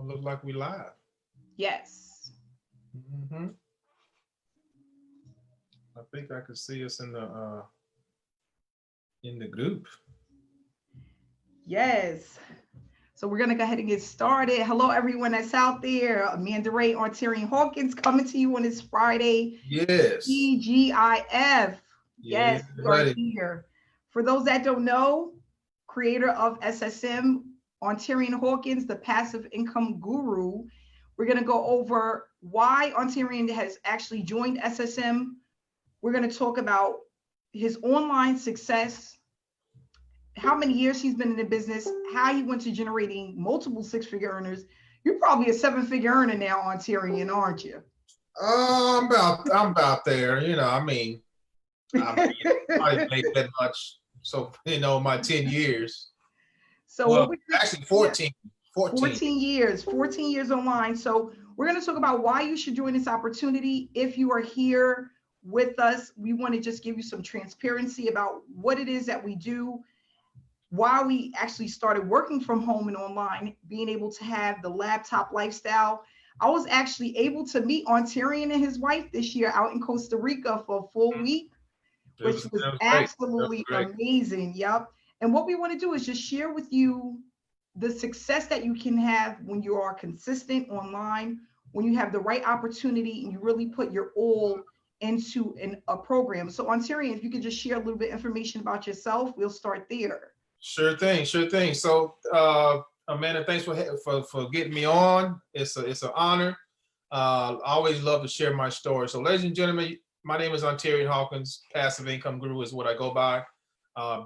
look like we live. Yes. Hmm. I think I could see us in the group. Yes. So we're gonna go ahead and get started. Hello, everyone that's out there. Amanda Ray, Ontarian Hawkins, coming to you on this Friday. Yes. TGIF. Yeah, Yes, we are buddy. here. For those that don't know, creator of SSM, Ontarian Hawkins, the passive income guru. We're gonna go over why Ontarian has actually joined SSM. We're gonna talk about his online success, how many years he's been in the business, how he went to generating multiple six-figure earners. You're probably a seven-figure earner now, Ontarian, aren't you? I'm about there. I made that much. So, my 10 years. So Well, what we actually yeah, 14. 14. 14 years online. So we're going to talk about why you should join this opportunity. If you are here with us, we want to just give you some transparency about what it is that we do, why we actually started working from home and online, being able to have the laptop lifestyle. I was actually able to meet Ontarian and his wife this year out in Costa Rica for a full week, which was That was great. That was absolutely great. amazing. Yep. And what we want to do is just share with you the success that you can have when you are consistent online, when you have the right opportunity and you really put your all into a program. So, Ontarian, if you could just share a little bit of information about yourself, we'll start there. Sure thing, sure thing. So, Amanda, thanks for getting me on. It's an honor. I always love to share my story. So, ladies and gentlemen, my name is Ontarian Hawkins. Passive income guru is what I go by.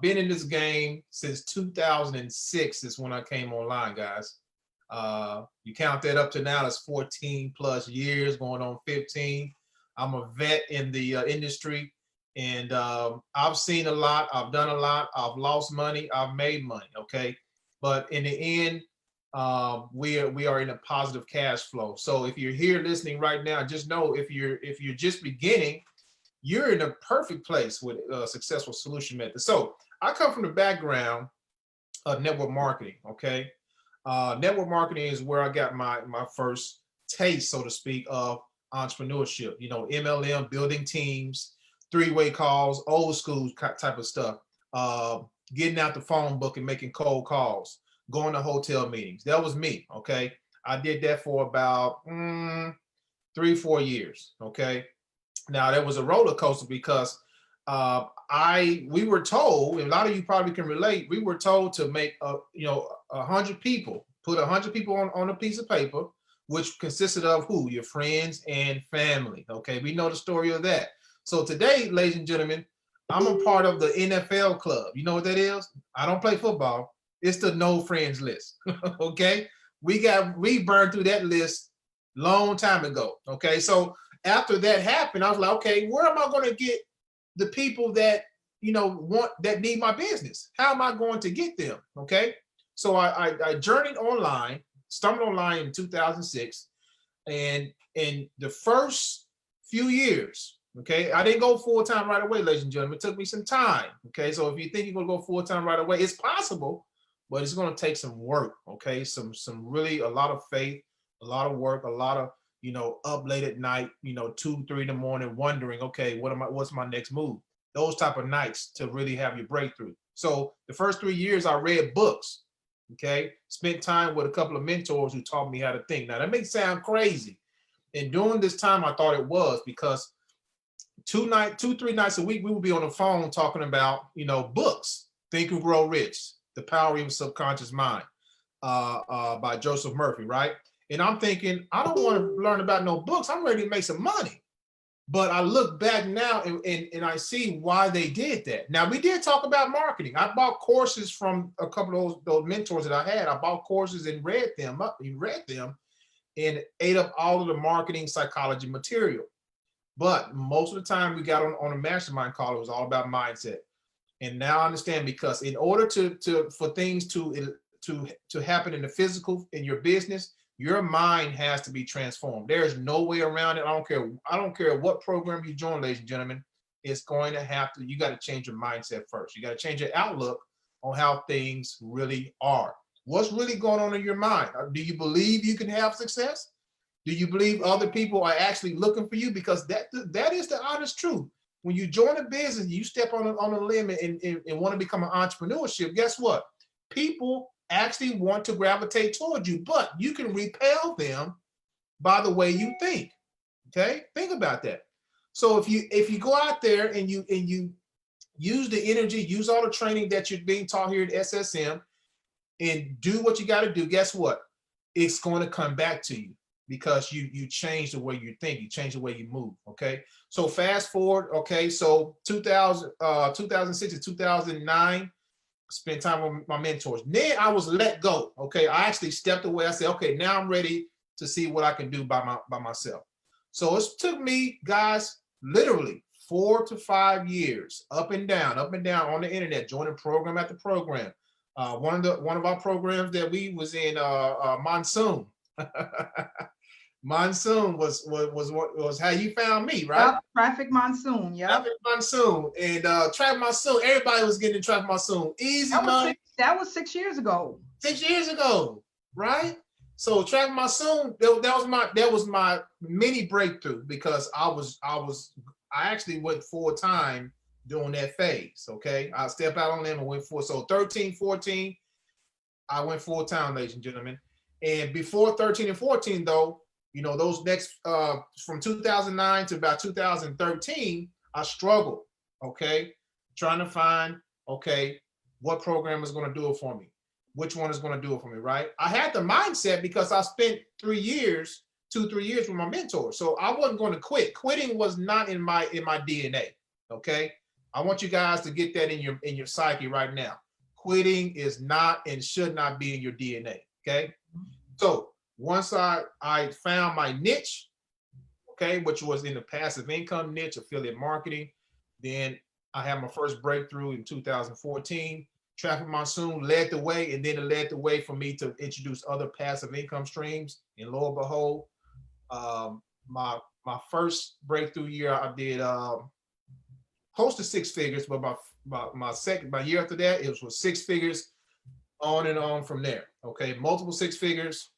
Been in this game since 2006 is when I came online, guys. You count that up to now, it's 14 plus years, going on 15. I'm a vet in the industry. And I've seen a lot. I've done a lot. I've lost money. I've made money. Okay, but in the end, we are in a positive cash flow. So if you're here listening right now, just know if you're just beginning, you're in a perfect place with a successful solution method. So I come from the background of network marketing. Okay, network marketing is where I got my first taste, so to speak, of entrepreneurship. MLM, building teams, three-way calls, old school type of stuff. Getting out the phone book and making cold calls, going to hotel meetings. That was me. Okay, I did that for about 3-4 years. Okay, now that was a roller coaster because we were told, and a lot of you probably can relate. We were told to make 100 people, put 100 people on a piece of paper, which consisted of who? Your friends and family. Okay, we know the story of that. So today, ladies and gentlemen, I'm a part of the NFL club. You know what that is? I don't play football. It's the no friends list. Okay, we burned through that list long time ago. Okay, so after that happened, I was like, okay, where am I going to get the people that that need my business? How am I going to get them? Okay, so I journeyed online, stumbled online in 2006, and in the first few years, okay, I didn't go full time right away, ladies and gentlemen. It took me some time. Okay, so if you think you're gonna go full time right away, it's possible, but it's gonna take some work. Okay, some really a lot of faith, a lot of work, a lot of up late at night, 2, 3 in the morning, wondering, okay, what's my next move? Those type of nights to really have your breakthrough. So the first 3 years I read books, okay, spent time with a couple of mentors who taught me how to think. Now that may sound crazy. And during this time, I thought it was because 3 nights a week, we would be on the phone talking about, books, Think and Grow Rich, The Power of Your Subconscious Mind, by Joseph Murphy, right? And I'm thinking, I don't want to learn about no books. I'm ready to make some money. But I look back now and I see why they did that. Now, we did talk about marketing. I bought courses from a couple of those mentors that I had. I bought courses and read them, and ate up all of the marketing psychology material. But most of the time we got on a mastermind call, it was all about mindset. And now I understand, because in order for things to happen in the physical, in your business, your mind has to be transformed. There is no way around it. I don't care what program you join, ladies and gentlemen. It's going to you got to change your mindset first. You got to change your outlook on how things really are. What's really going on in your mind? Do you believe you can have success? Do you believe other people are actually looking for you? Because that is the honest truth. When you join a business, you step on a limb and want to become an entrepreneurship, guess what? People actually want to gravitate towards you, but you can repel them by the way you think. Okay, think about that. So if you go out there and you use the energy, use all the training that you're being taught here at SSM, and do what you got to do, guess what? It's going to come back to you because you change the way you think, you change the way you move. Okay, so fast forward. Okay, so 2006 to 2009. Spend time with my mentors. Then I was let go. Okay, I actually stepped away. I said, okay, now I'm ready to see what I can do by myself. So it took me, guys, literally 4 to 5 years, up and down on the internet, joining program after program. One of our programs that we was in, Monsoon. Monsoon was how you found me, right? Yep, Traffic Monsoon. Yep. Traffic Monsoon and Traffic Monsoon. Everybody was getting in Traffic Monsoon. Easy money. That was 6 years ago. 6 years ago, right? So Traffic Monsoon, that was my mini breakthrough because I actually went full time during that phase. Okay, I stepped out on them and went full. So 13, 14, I went full time, ladies and gentlemen. And before 13 and 14, though, you know, those next from 2009 to about 2013, I struggled. Okay, trying to find what program is going to do it for me. Which one is going to do it for me, right? I had the mindset because I spent 3 years, 2-3 years with my mentor. So I wasn't going to quit. Quitting was not in my DNA. Okay. I want you guys to get that in your psyche right now. Quitting is not and should not be in your DNA. Okay. So once I found my niche, okay, which was in the passive income niche, affiliate marketing, then I had my first breakthrough in 2014. Traffic Monsoon led the way, and then it led the way for me to introduce other passive income streams. And lo and behold, my first breakthrough year, I did close to 6 figures, but my year after that, it was 6 figures, on and on from there. Okay, multiple 6 figures.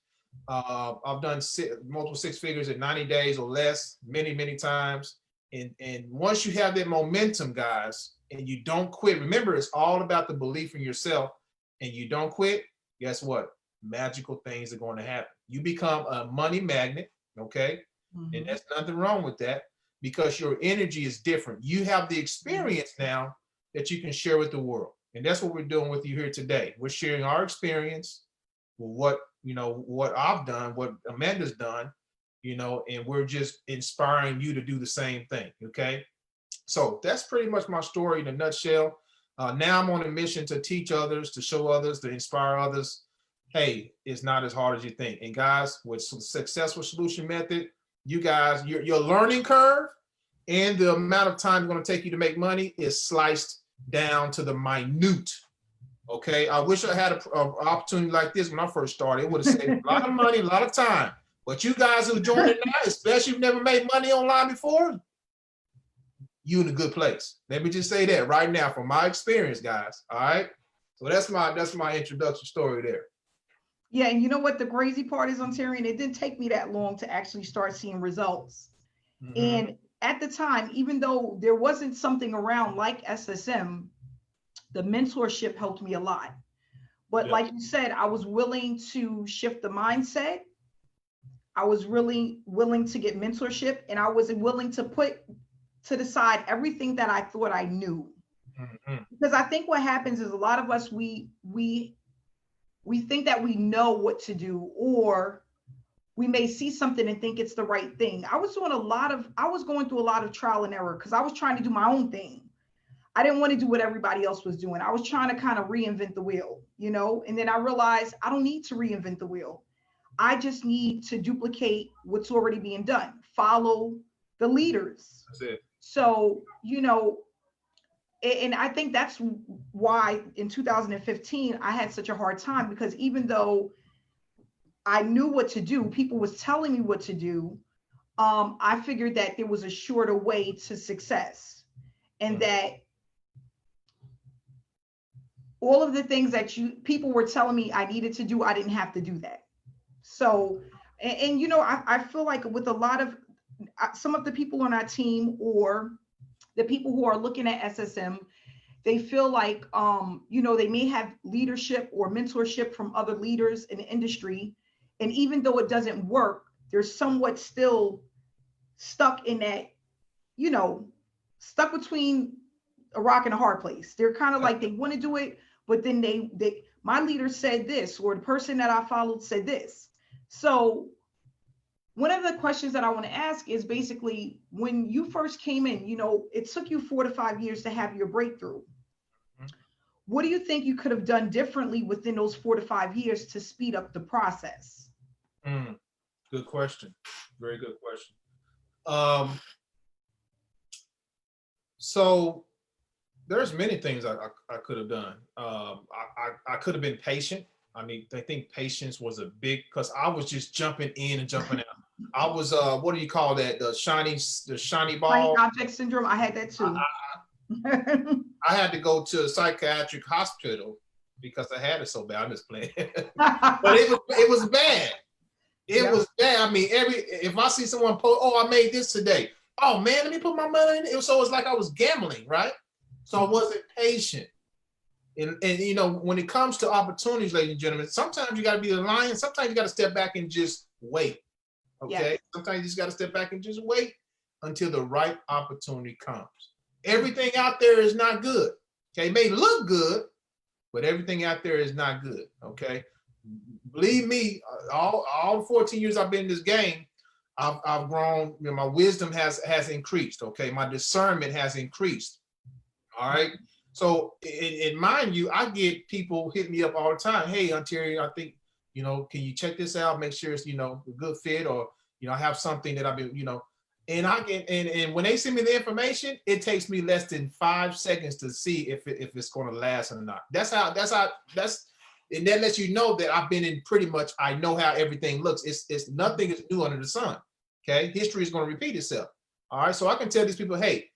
I've done multiple 6 figures in 90 days or less, many times. And once you have that momentum, guys, and you don't quit, remember, it's all about the belief in yourself, and you don't quit, guess what? Magical things are going to happen. You become a money magnet, okay? Mm-hmm. And there's nothing wrong with that because your energy is different. You have the experience now that you can share with the world. And that's what we're doing with you here today. We're sharing our experience with what I've done, what Amanda's done, and we're just inspiring you to do the same thing, okay? So that's pretty much my story in a nutshell. Now I'm on a mission to teach others, to show others, to inspire others. Hey, it's not as hard as you think. And guys, with Successful Solution Method, you guys, your learning curve and the amount of time it's going to take you to make money is sliced down to the minute. Okay, I wish I had an opportunity like this when I first started. It would have saved a lot of money, a lot of time. But you guys who join it now, especially if you've never made money online before, you in a good place. Let me just say that right now from my experience, guys. All right. So that's my introduction story there. Yeah, and you know what the crazy part is, Ontarian? It didn't take me that long to actually start seeing results. Mm-hmm. And at the time, even though there wasn't something around like SSM, the mentorship helped me a lot. But yep. Like you said, I was willing to shift the mindset. I was really willing to get mentorship, and I was willing to put to the side everything that I thought I knew. Mm-hmm. Because I think what happens is a lot of us, we think that we know what to do, or we may see something and think it's the right thing. I was going through a lot of trial and error because I was trying to do my own thing. I didn't want to do what everybody else was doing. I was trying to kind of reinvent the wheel, and then I realized I don't need to reinvent the wheel. I just need to duplicate what's already being done, follow the leaders. That's it. So, and I think that's why in 2015, I had such a hard time, because even though I knew what to do, people was telling me what to do, I figured that there was a shorter way to success, and that all of the things that people were telling me I needed to do, I didn't have to do that. So, and you know, I feel like with a lot of some of the people on our team or the people who are looking at SSM, they feel like, you know, they may have leadership or mentorship from other leaders in the industry. And even though it doesn't work, they're somewhat still stuck in that, you know, stuck between a rock and a hard place. They're kind of like, they want to do it, but then my leader said this, or the person that I followed said this. So one of the questions that I want to ask is basically, when you first came in, you know, it took you 4 to 5 years to have your breakthrough. What do you think you could have done differently within those 4 to 5 years to speed up the process? Good question. Very good question. So there's many things I could have done. I could have been patient. I mean, I think patience was a big, because I was just jumping in and jumping out. I was, what do you call that? The shiny ball. Shiny object syndrome. I had that too. I had to go to a psychiatric hospital because I had it so bad. I'm just playing. But it was bad. It was bad. I mean, if I see someone post, oh, I made this today. Oh man, let me put my money in it. So it's like I was gambling, right? So I wasn't patient. And you know, when it comes to opportunities, ladies and gentlemen, sometimes you got to be the lion. Sometimes you got to step back and just wait. Okay. Yes. Sometimes you just got to step back and just wait until the right opportunity comes. Everything out there is not good. Okay. It may look good, but everything out there is not good. Okay. Believe me, all 14 years I've been in this game, I've grown. You know, my wisdom has increased. Okay. My discernment has increased. All right. So, and mind you, I get people hit me up all the time. Hey, Ontarian, I think, you know, can you check this out? Make sure it's, you know, a good fit, or, you know, I have something that I've been, you know, and I can, and when they send me the information, it takes me less than 5 seconds to see if it's going to last or not. And that lets you know that I've been in pretty much, I know how everything looks. It's nothing is new under the sun. Okay. History is going to repeat itself. All right. So I can tell these people, hey,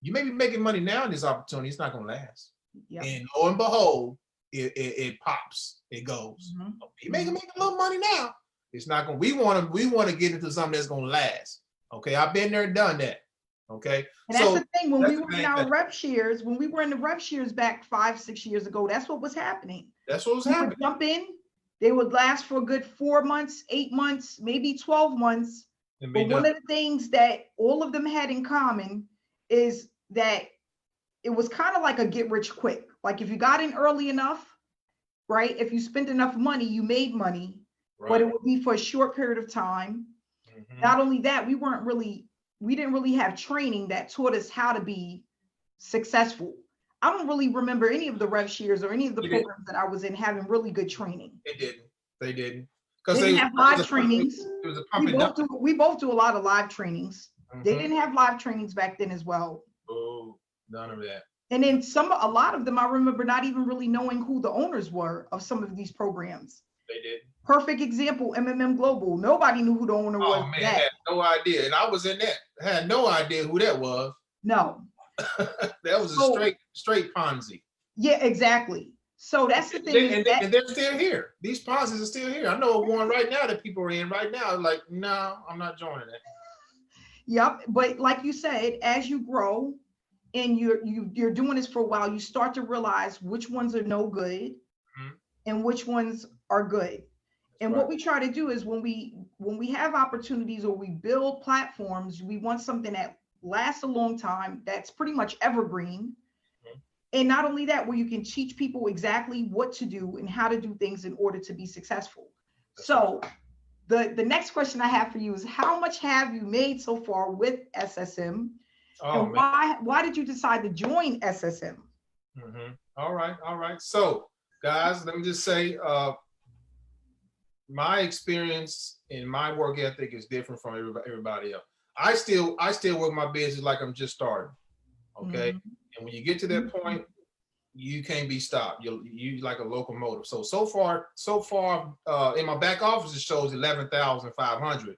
you may be making money now in this opportunity. It's not going to last. Yep. And lo and behold, it pops. It goes. Mm-hmm. You may make a little money now. It's not going. We want to get into something that's going to last. Okay, I've been there and done that. Okay, and that's the thing. When we were in our rep shares, when we were in the rep shares back 5-6 years ago, that's what was happening. That's what was happening. Would jump in. They would last for a good 4 months, 8 months, maybe 12 months. But one of the things that all of them had in common is that it was kind of like a get rich quick. Like if you got in early enough, right? If you spent enough money, you made money, right. But it would be for a short period of time. Mm-hmm. Not only that, we didn't really have training that taught us how to be successful. I don't really remember any of the rev shares or any of the programs that I was in having really good training. They didn't. Because they didn't have live trainings. We both do a lot of live trainings. Mm-hmm. They didn't have live trainings back then as well. Oh, none of that. And then a lot of them, I remember not even really knowing who the owners were of some of these programs. They did. Perfect example, MMM Global. Nobody knew who the owner was. Oh man, I had no idea. And I was in that. I had no idea who that was. No. That was a straight Ponzi. Yeah, exactly. So that's the thing. And they're still here. These Ponzi's are still here. I know one right now that people are in right now. Like, no, I'm not joining that. Yep. But like you said, as you grow and you're doing this for a while, you start to realize which ones are no good, mm-hmm. and which ones are good. And right. What we try to do is when we have opportunities or we build platforms, we want something that lasts a long time, that's pretty much evergreen. Mm-hmm. And not only that, where you can teach people exactly what to do and how to do things in order to be successful. That's so right. The next question I have for you is, how much have you made so far with SSM? And why did you decide to join SSM? Mm-hmm. All right. So guys, let me just say, my experience and my work ethic is different from everybody else. I still work my business like I'm just starting. Okay. Mm-hmm. And when you get to that point, you can't be stopped. You like a locomotive. So far, in my back office, it shows 11,500,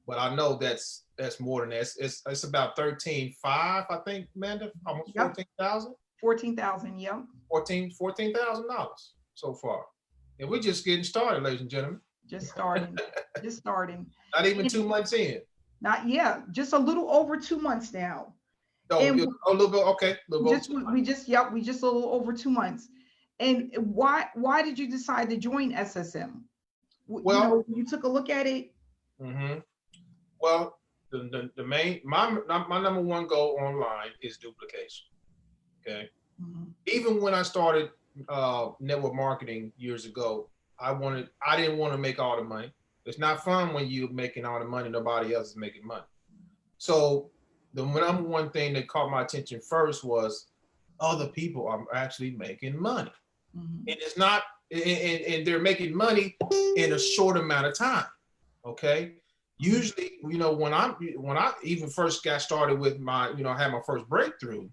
but I know that's more than that. It's about 13.5, I think, Amanda, almost 14,000. 14,000. Yep. $14,000 so far. And we're just getting started, ladies and gentlemen. Just starting. Just starting. Not even And 2 months in. not yeah, just a little over 2 months now. Oh, And a little bit, okay. A little bit. we just a little over 2 months. And why did you decide to join SSM? Well, you took a look at it. Mm-hmm. Well, the main my number one goal online is duplication. Okay. Mhm. Even when I started network marketing years ago, I didn't want to make all the money. It's not fun when you're making all the money, nobody else is making money. So the number one thing that caught my attention first was other people are actually making money. Mhm. And it's not, and they're making money in a short amount of time. Okay. Usually, when I even first got started with my, I had my first breakthrough,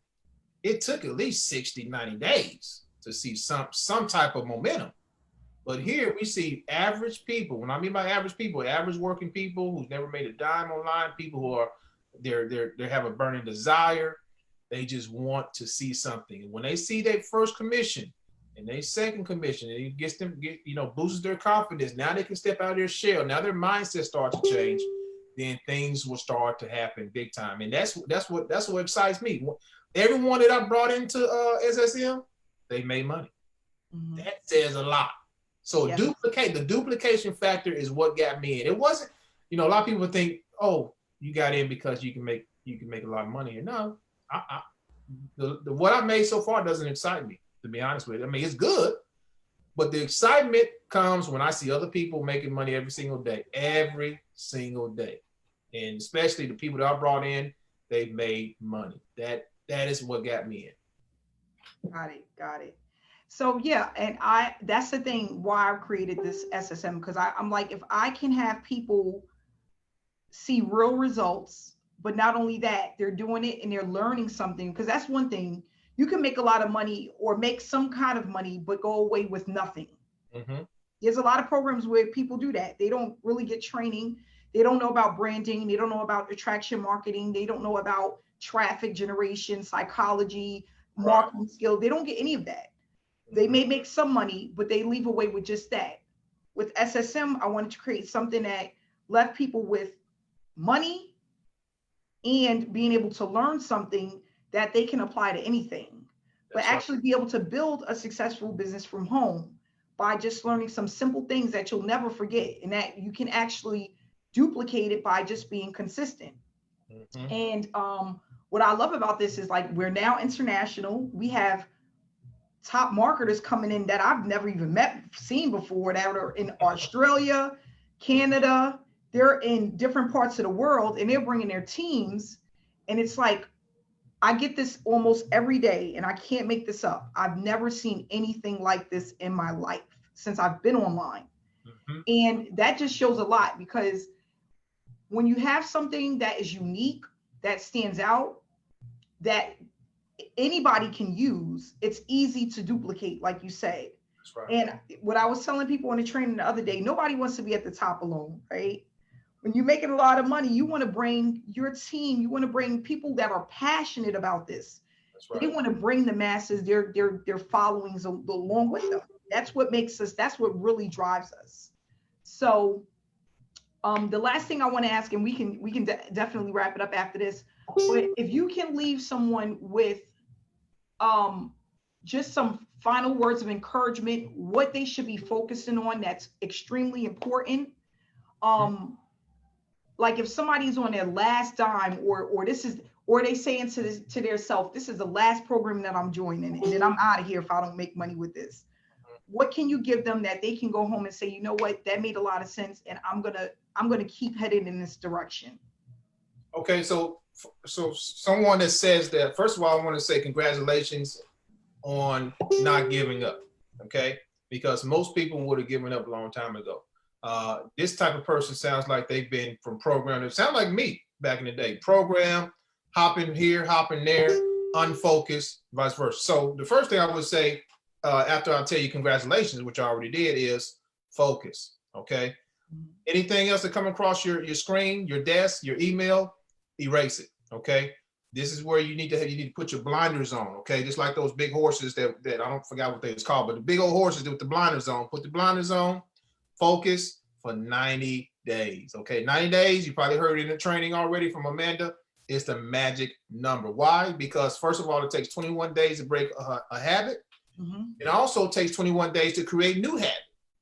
it took at least 60, 90 days to see some type of momentum. But here we see average people. When I mean by average people, average working people who've never made a dime online, people who are they have a burning desire. They just want to see something. And when they see their first commission and their second commission, and it gets them boosts their confidence. Now they can step out of their shell. Now their mindset starts to change. Then things will start to happen big time. And that's what excites me. Everyone that I brought into SSM, they made money. Mhm. That says a lot. So Yes. the duplication factor is what got me in. It wasn't, a lot of people think, oh, you got in because you can make a lot of money. And no, what I made so far doesn't excite me, to be honest with you. I mean, it's good, but the excitement comes when I see other people making money every single day, and especially the people that I brought in, they made money. That is what got me in. Got it. So yeah, and that's the thing why I created this SSM, because I'm like, if I can have people see real results, but not only that, they're doing it and they're learning something, because that's one thing. You can make a lot of money or make some kind of money, but go away with nothing. Mm-hmm. There's a lot of programs where people do that. They don't really get training. They don't know about branding. They don't know about attraction marketing. They don't know about traffic generation, psychology, marketing skill. They don't get any of that. They may make some money, but they leave away with just that. With SSM, I wanted to create something that left people with money and being able to learn something that they can apply to anything, but actually be able to build a successful business from home by just learning some simple things that you'll never forget and that you can actually duplicate it by just being consistent. Mm-hmm. And what I love about this is, like, we're now international. We have top marketers coming in that I've never even seen before, that are in Australia, Canada. They're in different parts of the world, and they're bringing their teams. And it's like, I get this almost every day, and I can't make this up. I've never seen anything like this in my life since I've been online. Mm-hmm. And that just shows a lot, because when you have something that is unique, that stands out, that anybody can use, it's easy to duplicate, like you said. That's right. And what I was telling people in the training the other day, nobody wants to be at the top alone, right? When you're making a lot of money, you want to bring your team, you want to bring people that are passionate about this. That's right. They want to bring the masses, their followings along with them. That's what makes us, that's what really drives us. So the last thing I want to ask, and we can definitely wrap it up after this, but if you can leave someone with just some final words of encouragement, what they should be focusing on that's extremely important. Like if somebody's on their last dime, or they saying to their self, this is the last program that I'm joining, and then I'm out of here if I don't make money with this. What can you give them that they can go home and say, you know what, that made a lot of sense, and I'm gonna keep heading in this direction? Okay, so someone that says that, first of all, I want to say congratulations on not giving up, okay? Because most people would have given up a long time ago. This type of person sounds like they've been from program. It sounds like me back in the day. Program, hopping here, hopping there, unfocused, vice versa. So the first thing I would say, after I tell you congratulations, which I already did, is focus, okay? Anything else that come across your screen, your desk, your email, erase it, okay? This is where you need to put your blinders on, okay? Just like those big horses that I don't forget what they was called, but the big old horses with the blinders on. Put the blinders on, focus for 90 days, okay? 90 days, you probably heard it in the training already from Amanda. It's the magic number. Why? Because first of all, it takes 21 days to break a habit. It also takes 21 days to create new habit.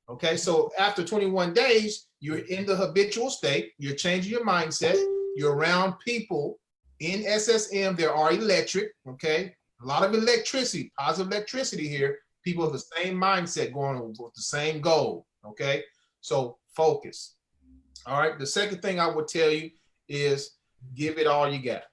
Okay, so after 21 days, you're in the habitual state, you're changing your mindset, you're around people in SSM, there are electric, okay? A lot of electricity, positive electricity here, people with the same mindset going with the same goal, okay? So focus. All right, the second thing I would tell you is give it all you got,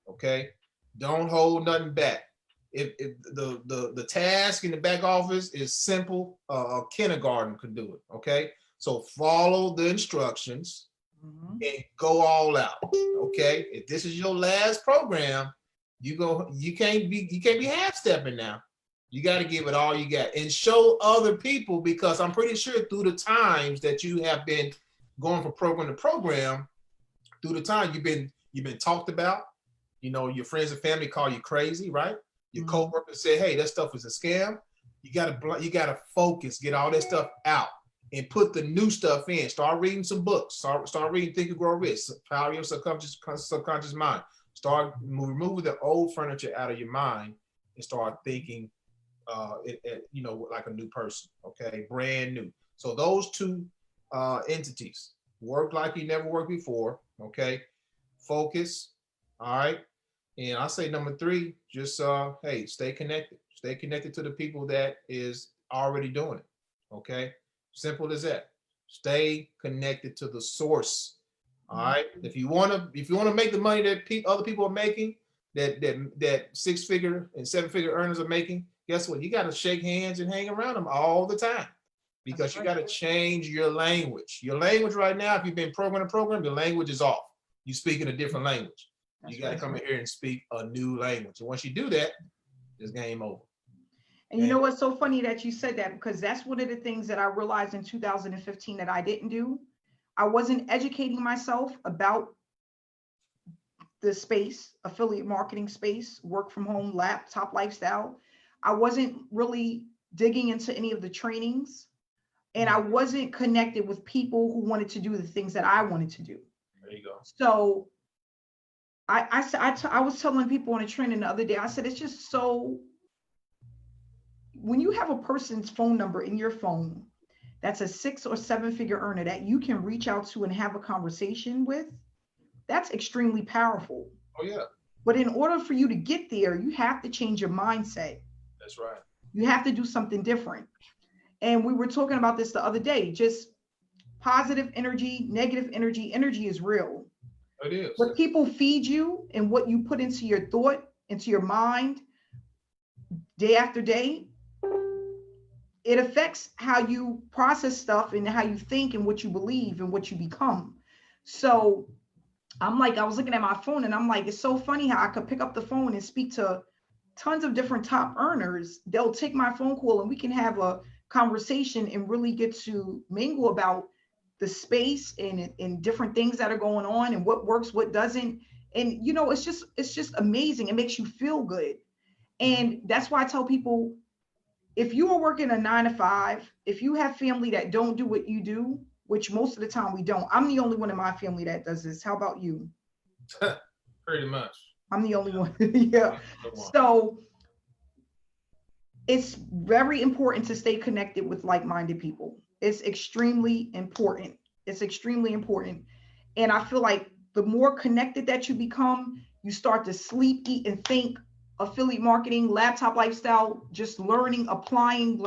okay? Don't hold nothing back. If the task in the back office is simple, a kindergarten could do it, okay? So follow the instructions and go all out, okay? If this is your last program, you can't be half-stepping now. You got to give it all you got and show other people, because I'm pretty sure through the times that you have been going from program to program, through the time you've been talked about, you know, your friends and family call you crazy, right? Your coworkers say, hey, that stuff is a scam. You gotta focus, get all that stuff out and put the new stuff in. Start reading some books. Start reading Think and Grow Rich, Power Your Subconscious Mind. Start removing the old furniture out of your mind and start thinking, you know, like a new person, okay? Brand new. So those two entities, work like you never worked before, okay? Focus, all right? And I say number three, just hey, stay connected. Stay connected to the people that is already doing it. Okay, simple as that. Stay connected to the source. All right. If you wanna make the money that other people are making, that 6-figure and 7-figure earners are making, guess what? You got to shake hands and hang around them all the time, because you got to change your language. Your language right now, if you've been program to program, your language is off. You speak in a different language. You got to come in here and speak a new language. And once you do that, it's game over. And you know what's so funny that you said that, because that's one of the things that I realized in 2015 that I didn't do. I wasn't educating myself about the space, affiliate marketing space, work from home, laptop lifestyle. I wasn't really digging into any of the trainings, and I wasn't connected with people who wanted to do the things that I wanted to do. There you go. So I was telling people on a training the other day, I said, it's just so, when you have a person's phone number in your phone that's a 6 or 7-figure earner that you can reach out to and have a conversation with, that's extremely powerful. Oh yeah. But in order for you to get there, you have to change your mindset. That's right. You have to do something different. And we were talking about this the other day, just positive energy, negative energy. Energy is real. It is. What people feed you and what you put into your thought, into your mind, day after day, it affects how you process stuff and how you think and what you believe and what you become. So I was looking at my phone and I'm like, it's so funny how I could pick up the phone and speak to tons of different top earners. They'll take my phone call and we can have a conversation and really get to mingle about the space and different things that are going on and what works, what doesn't. And, you know, it's just amazing. It makes you feel good. And that's why I tell people, if you are working a 9-to-5, if you have family that don't do what you do, which most of the time we don't. I'm the only one in my family that does this. How about you? Pretty much. I'm the only one. Yeah. So it's very important to stay connected with like-minded people. It's extremely important. It's extremely important. And I feel like the more connected that you become, you start to sleep, eat, and think. Affiliate marketing, laptop lifestyle, just learning, applying,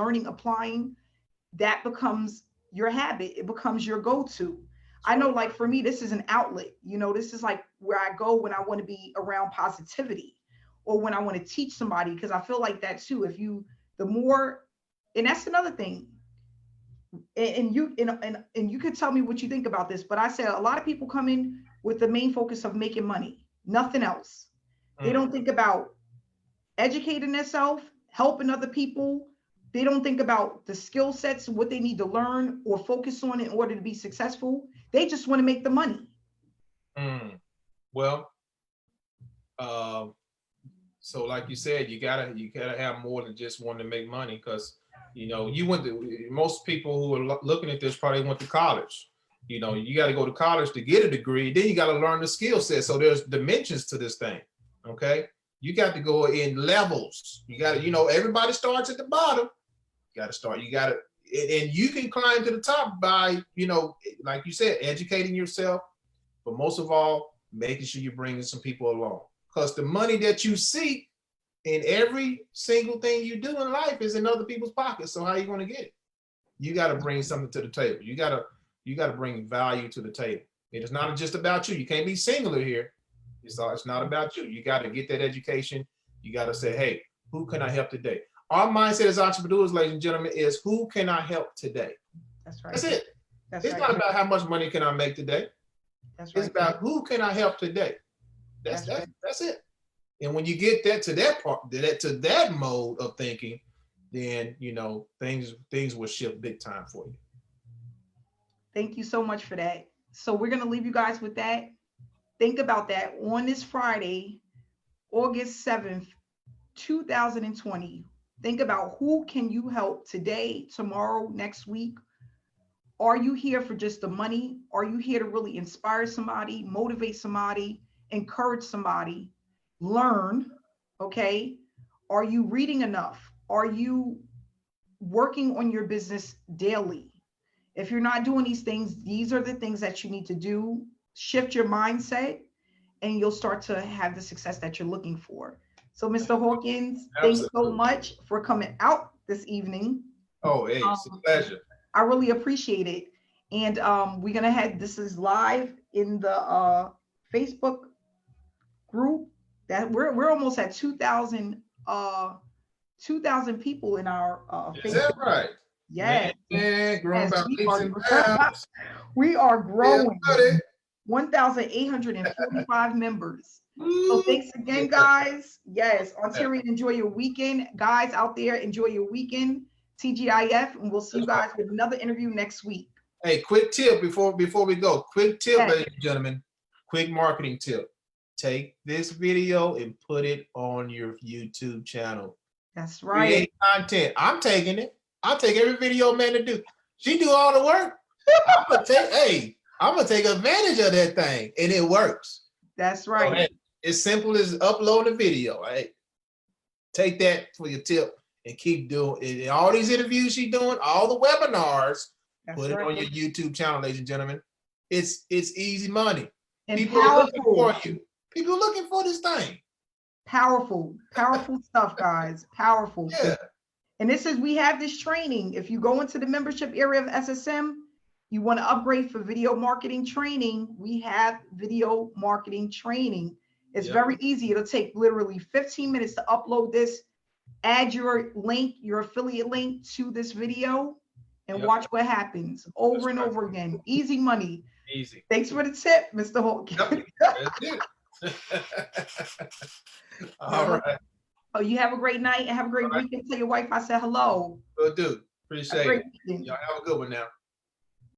that becomes your habit. It becomes your go-to. I know, like for me, this is an outlet. You know, this is like where I go when I want to be around positivity or when I want to teach somebody, because I feel like that too. And that's another thing. And you could tell me what you think about this, but I said a lot of people come in with the main focus of making money, nothing else. They don't think about educating themselves, helping other people. They don't think about the skill sets, what they need to learn or focus on in order to be successful. They just want to make the money. Well, So like you said, you gotta have more than just wanting to make money, because most people who are looking at this probably went to college. You got to go to college to get a degree. Then you got to learn the skill set. So there's dimensions to this thing. Okay. You got to go in levels. You got to, everybody starts at the bottom. You got to start. And you can climb to the top by, like you said, educating yourself, but most of all, making sure you're bringing some people along. Because the money that you seek in every single thing you do in life is in other people's pockets. So how are you going to get it? You got to bring something to the table. You got to bring value to the table. It is not just about you. You can't be singular here. It's not about you. You got to get that education. You got to say, hey, who can I help today? Our mindset as entrepreneurs, ladies and gentlemen, is who can I help today? That's right. That's it. That's it's right. not about how much money can I make today. That's right. It's about who can I help today. That's it. And when you get to that mode of thinking, then things will shift big time for you. Thank you so much for that. So we're going to leave you guys with that. Think about that on this Friday, August 7th, 2020. Think about who can you help today, tomorrow, next week. Are you here for just the money? Are you here to really inspire somebody, motivate somebody, encourage somebody, learn? Okay. Are you reading enough? Are you working on your business daily? If you're not doing these things, these are the things that you need to do. Shift your mindset and you'll start to have the success that you're looking for. So Mr. Hawkins, thanks so much for coming out this evening. Oh, hey, it's a pleasure. I really appreciate it. And we're going to have, this is live in the Facebook group that we're almost at 2,000 people in our Facebook. Is that right? Yes. Man, growing Yes, by we are growing. Yeah, 1,845 members. So thanks again, guys. Yes, Ontarian, enjoy your weekend. Guys out there, enjoy your weekend. TGIF, and we'll see you guys with another interview next week. Hey, quick tip before we go. Quick tip, ladies and gentlemen. Quick marketing tip. Take this video and put it on your YouTube channel. That's right. Create content. I'm taking it. I'll take every video man to do. She do all the work. I'm gonna take advantage of that thing, and it works. That's right. So, hey, it's simple as uploading a video. Right? Take that for your tip and keep doing it. All these interviews she's doing, all the webinars. Put it on your YouTube channel, ladies and gentlemen. It's easy money. And people are looking for you. People are looking for this thing. Powerful stuff, guys. Powerful. Yeah. And we have this training. If you go into the membership area of SSM, you want to upgrade for video marketing training, we have video marketing training. It's very easy. It'll take literally 15 minutes to upload this, add your link, your affiliate link to this video, and watch what happens over and over again. Easy money. Easy. Thanks for the tip, Mr. Hawkins. That's it. All right. Oh, you have a great night and have a great weekend. Tell your wife I said hello. Will do. Appreciate it. Y'all have a good one now.